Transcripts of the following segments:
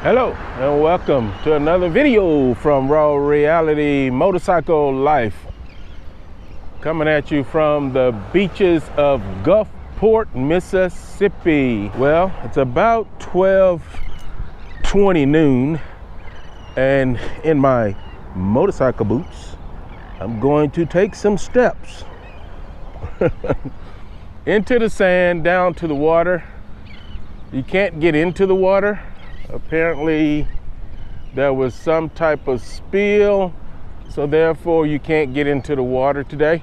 Hello and welcome to another video from Raw Reality Motorcycle Life. Coming at you from the beaches of Gulfport, Mississippi. Well, it's about 12:20 noon, and in my motorcycle boots, I'm going to take some steps into the sand, down to the water. You can't get into the water. Apparently there was some type of spill, so therefore you can't get into the water today.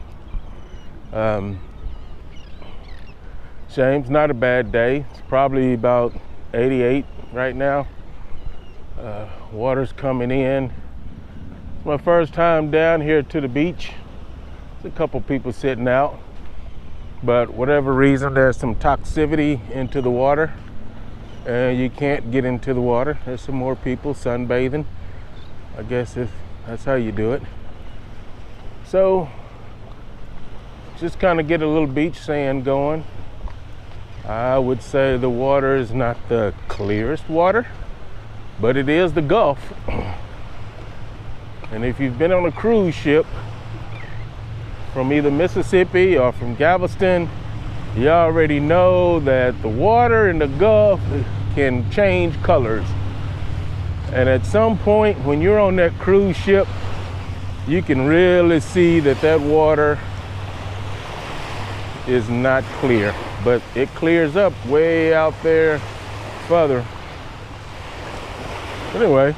Shame's not a bad day. It's probably about 88 right now. Water's coming in. It's my first time down here to the beach. There's a couple people sitting out, but whatever reason, there's some toxicity into the water and you can't get into the water. There's some more people sunbathing. I guess that's how you do it. So just kind of get a little beach sand going. I would say the water is not the clearest water, but it is the Gulf. And if you've been on a cruise ship from either Mississippi or from Galveston, you already know that the water in the Gulf can change colors. And at some point when you're on that cruise ship, you can really see that water is not clear, but it clears up way out there further. Anyway,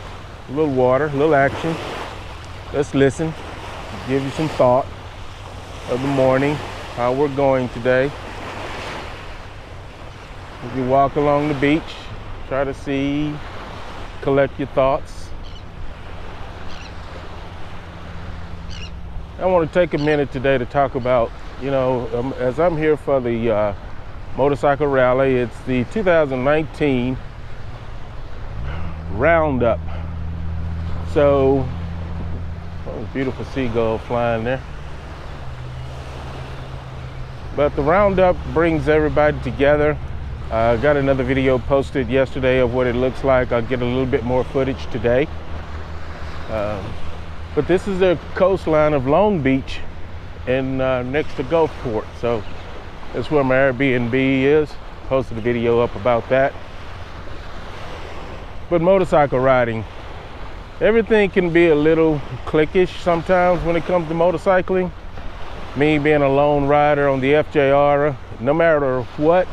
a little water, a little action. Let's listen, give you some thought of the morning, how we're going today. As you walk along the beach, try to see, collect your thoughts. I want to take a minute today to talk about, as I'm here for the motorcycle rally, it's the 2019 Roundup. So, beautiful seagull flying there. But the Roundup brings everybody together. I got another video posted yesterday of what it looks like. I'll get a little bit more footage today. But this is the coastline of Long Beach and next to Gulfport. So that's where my Airbnb is. Posted a video up about that. But motorcycle riding, everything can be a little cliquish sometimes when it comes to motorcycling. Me being a lone rider on the FJR, no matter what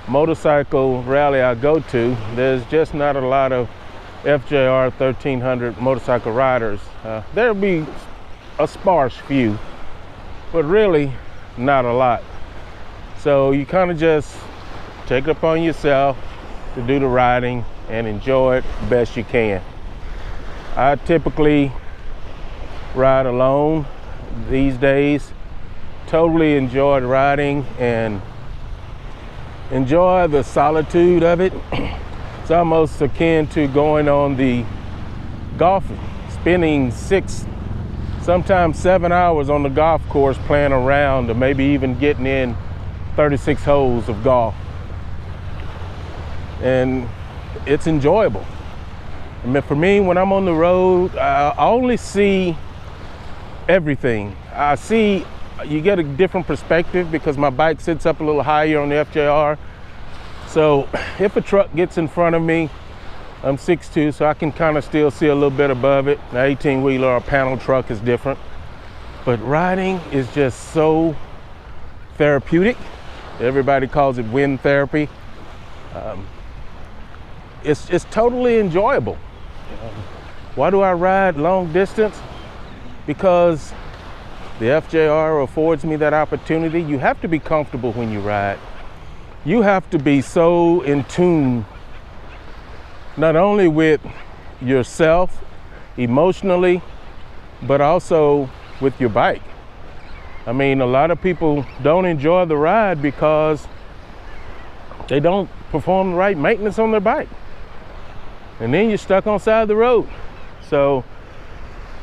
motorcycle rally I go to, there's just not a lot of FJR 1300 motorcycle riders. There'll be a sparse few, but really not a lot. So you kind of just take it upon yourself to do the riding and enjoy it best you can. I typically ride alone these days. Totally enjoy riding and enjoy the solitude of it. It's almost akin to going on the golf, spending 6, sometimes 7 hours on the golf course playing around, or maybe even getting in 36 holes of golf. And it's enjoyable. I mean, for me, when I'm on the road, I only see everything. You get a different perspective because my bike sits up a little higher on the FJR. So if a truck gets in front of me, I'm 6'2", so I can kind of still see a little bit above it. An 18-wheeler or a panel truck is different. But riding is just so therapeutic. Everybody calls it wind therapy. It's totally enjoyable. Why do I ride long distance? Because the FJR affords me that opportunity. You have to be comfortable when you ride. You have to be so in tune, not only with yourself emotionally, but also with your bike. I mean, a lot of people don't enjoy the ride because they don't perform the right maintenance on their bike. And then you're stuck on the side of the road. So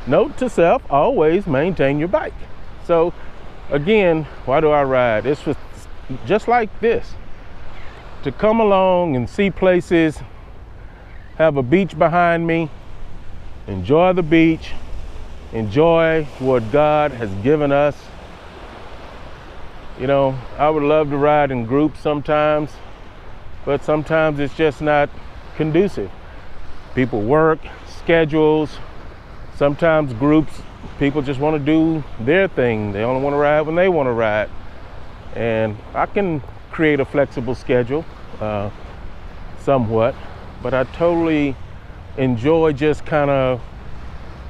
note to self, always maintain your bike. So again, why do I ride? It's just like this, to come along and see places have a beach behind me, enjoy the beach, enjoy what God has given us. You know, I would love to ride in groups sometimes, but sometimes it's just not conducive. People work, schedules, sometimes groups, people just want to do their thing. They only want to ride when they want to ride. And I can create a flexible schedule somewhat, but I totally enjoy just kind of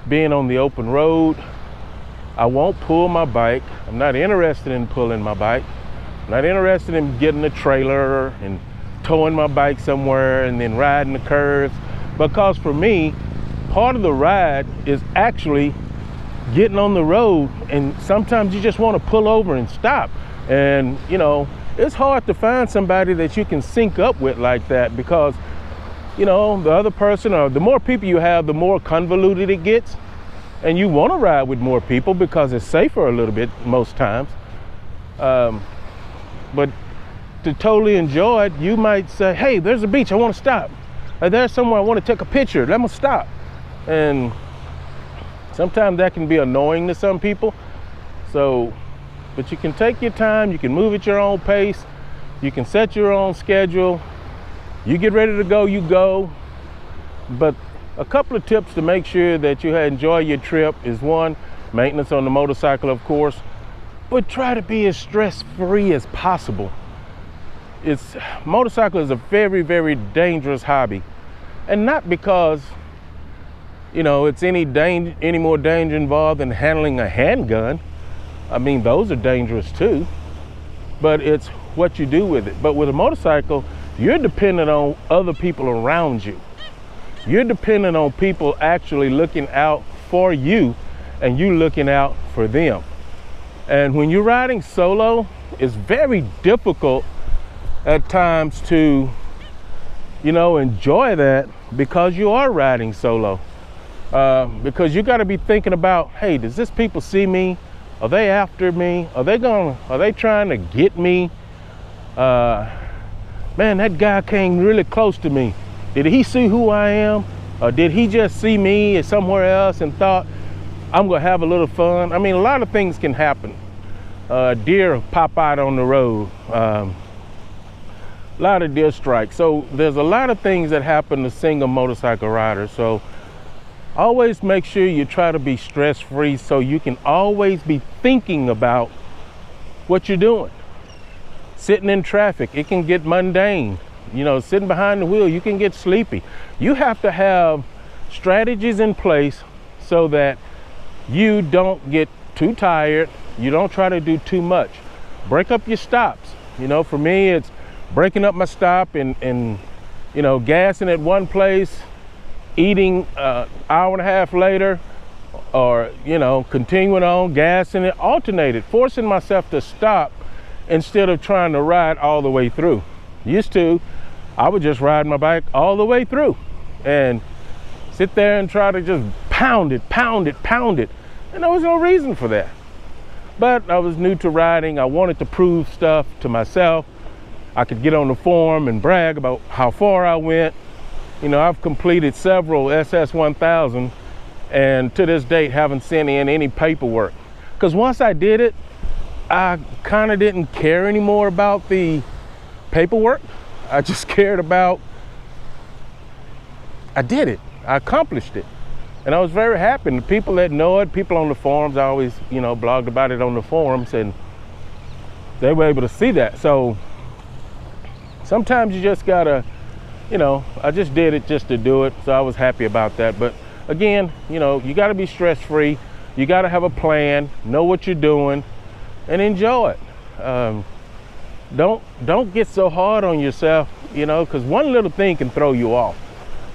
being on the open road. I won't pull my bike. I'm not interested in pulling my bike. I'm not interested in getting a trailer and towing my bike somewhere and then riding the curves. Because for me, part of the ride is actually getting on the road, and sometimes you just want to pull over and stop. And you know, it's hard to find somebody that you can sync up with like that, because you know, the other person, or the more people you have, the more convoluted it gets. And you want to ride with more people because it's safer a little bit most times. But to totally enjoy it, you might say, hey, there's a beach, I want to stop. Or there's somewhere I want to take a picture, let me stop. And sometimes that can be annoying to some people. So, but you can take your time, you can move at your own pace, you can set your own schedule. You get ready to go, you go. But a couple of tips to make sure that you enjoy your trip is, one, maintenance on the motorcycle, of course, but try to be as stress-free as possible. Motorcycle is a very, very dangerous hobby. And not because, you know, it's any more danger involved than handling a handgun. I mean, those are dangerous too. But it's what you do with it. But with a motorcycle, you're dependent on other people around you. You're dependent on people actually looking out for you, and you looking out for them. And when you're riding solo, it's very difficult at times to, you know, enjoy that, because you are riding solo. Because you got to be thinking about, hey, does this people see me? Are they after me? Are they trying to get me? Man, that guy came really close to me. Did he see who I am? Or did he just see me somewhere else and thought I'm gonna have a little fun? I mean, a lot of things can happen. Deer pop out on the road. A lot of deer strikes. So there's a lot of things that happen to single motorcycle riders. So always make sure you try to be stress-free, so you can always be thinking about what you're doing. Sitting in traffic, it can get mundane. You know, sitting behind the wheel, you can get sleepy. You have to have strategies in place so that you don't get too tired. You don't try to do too much. Break up your stops. You know, for me, it's breaking up my stop and you know, gassing at one place, eating an hour and a half later, or, you know, continuing on, gassing it, alternated, forcing myself to stop instead of trying to ride all the way through. Used to, I would just ride my bike all the way through and sit there and try to just pound it. And there was no reason for that. But I was new to riding. I wanted to prove stuff to myself. I could get on the forum and brag about how far I went. You know, I've completed several SS1000, and to this date haven't sent in any paperwork. Because once I did it, I kind of didn't care anymore about the paperwork. I just cared about, I did it, I accomplished it. And I was very happy. And the people that know it, people on the forums, I always, you know, blogged about it on the forums, and they were able to see that. So sometimes you just gotta, you know, I just did it just to do it. So I was happy about that. But again, you know, you gotta be stress-free. You gotta have a plan, know what you're doing, and enjoy it. Don't get so hard on yourself, you know, because one little thing can throw you off.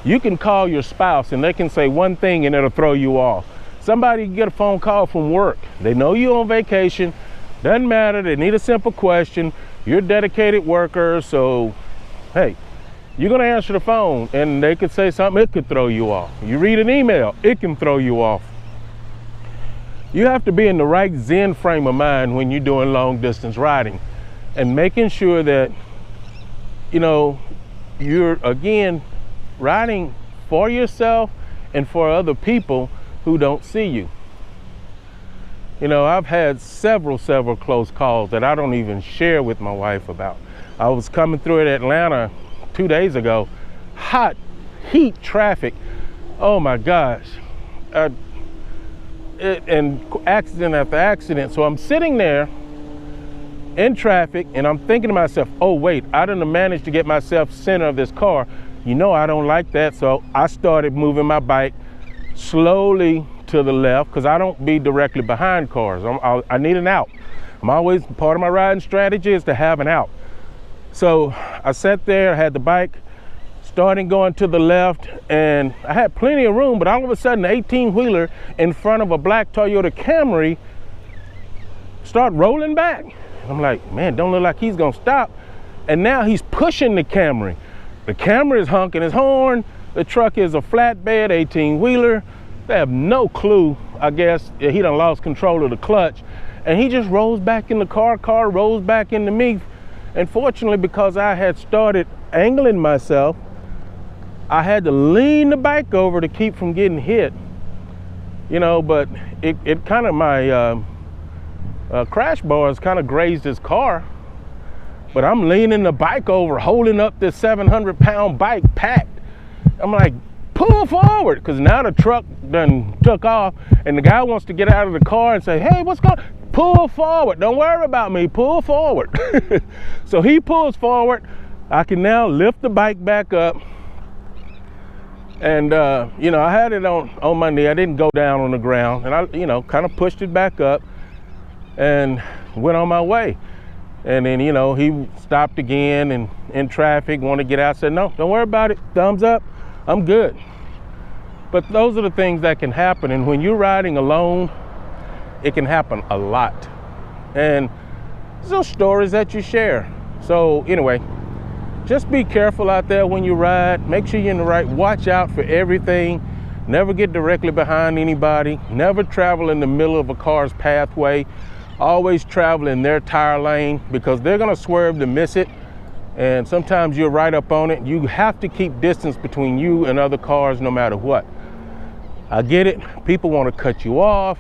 You can call your spouse and they can say one thing and it'll throw you off. Somebody can get a phone call from work. They know you're on vacation. Doesn't matter. They need a simple question. You're a dedicated worker, so hey, you're gonna answer the phone and they could say something, it could throw you off. You read an email, it can throw you off. You have to be in the right Zen frame of mind when you're doing long distance riding, and making sure that, you know, you're, again, riding for yourself and for other people who don't see you. You know, I've had several close calls that I don't even share with my wife about. I was coming through Atlanta 2 days ago, hot heat traffic. Oh my gosh. And accident after accident. So I'm sitting there in traffic and I'm thinking to myself, oh wait, I done managed to get myself center of this car. You know, I don't like that. So I started moving my bike slowly to the left because I don't be directly behind cars. I need an out. I'm always, part of my riding strategy is to have an out. So I sat there, I had the bike starting going to the left, and I had plenty of room, but all of a sudden, an 18-wheeler in front of a black Toyota Camry start rolling back. I'm like, man, don't look like he's gonna stop. And now he's pushing the Camry. The Camry is honking his horn. The truck is a flatbed 18-wheeler. They have no clue, I guess. He done lost control of the clutch. And he just rolls back in the car rolls back into me. And fortunately, because I had started angling myself, I had to lean the bike over to keep from getting hit. You know, but it kind of, my crash bars kind of grazed his car. But I'm leaning the bike over, holding up this 700-pound bike packed. I'm like, pull forward, because now the truck done took off, and the guy wants to get out of the car and say, hey, what's going on? Pull forward, don't worry about me, pull forward. So he pulls forward. I can now lift the bike back up. And, you know, I had it on my knee. I didn't go down on the ground. And I, you know, kind of pushed it back up and went on my way. And then, you know, he stopped again and in traffic, wanted to get out. Said, no, don't worry about it. Thumbs up. I'm good. But those are the things that can happen. And when you're riding alone, it can happen a lot. And those stories that you share. So anyway, just be careful out there when you ride. Make sure you're in the right. Watch out for everything. Never get directly behind anybody. Never travel in the middle of a car's pathway. Always travel in their tire lane, because they're gonna swerve to miss it. And sometimes you're right up on it. You have to keep distance between you and other cars no matter what. I get it. People want to cut you off.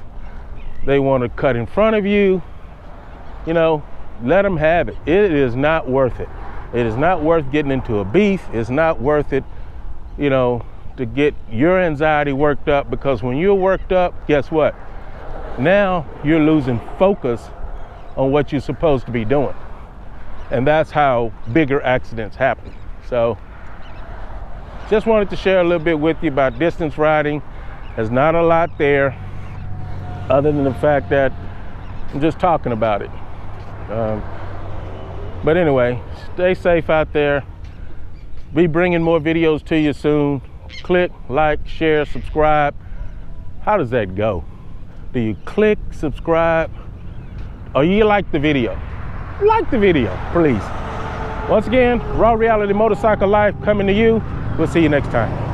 They want to cut in front of you. You know, let them have it. It is not worth it. It is not worth getting into a beef. It's not worth it, you know, to get your anxiety worked up, because when you're worked up, guess what? Now you're losing focus on what you're supposed to be doing. And that's how bigger accidents happen. So just wanted to share a little bit with you about distance riding. There's not a lot there other than the fact that I'm just talking about it. But anyway, stay safe out there. Be bringing more videos to you soon. Click, like, share, subscribe. How does that go? Do you click, subscribe, or you like the video? Like the video, please. Once again, Raw Reality Motorcycle Life coming to you. We'll see you next time.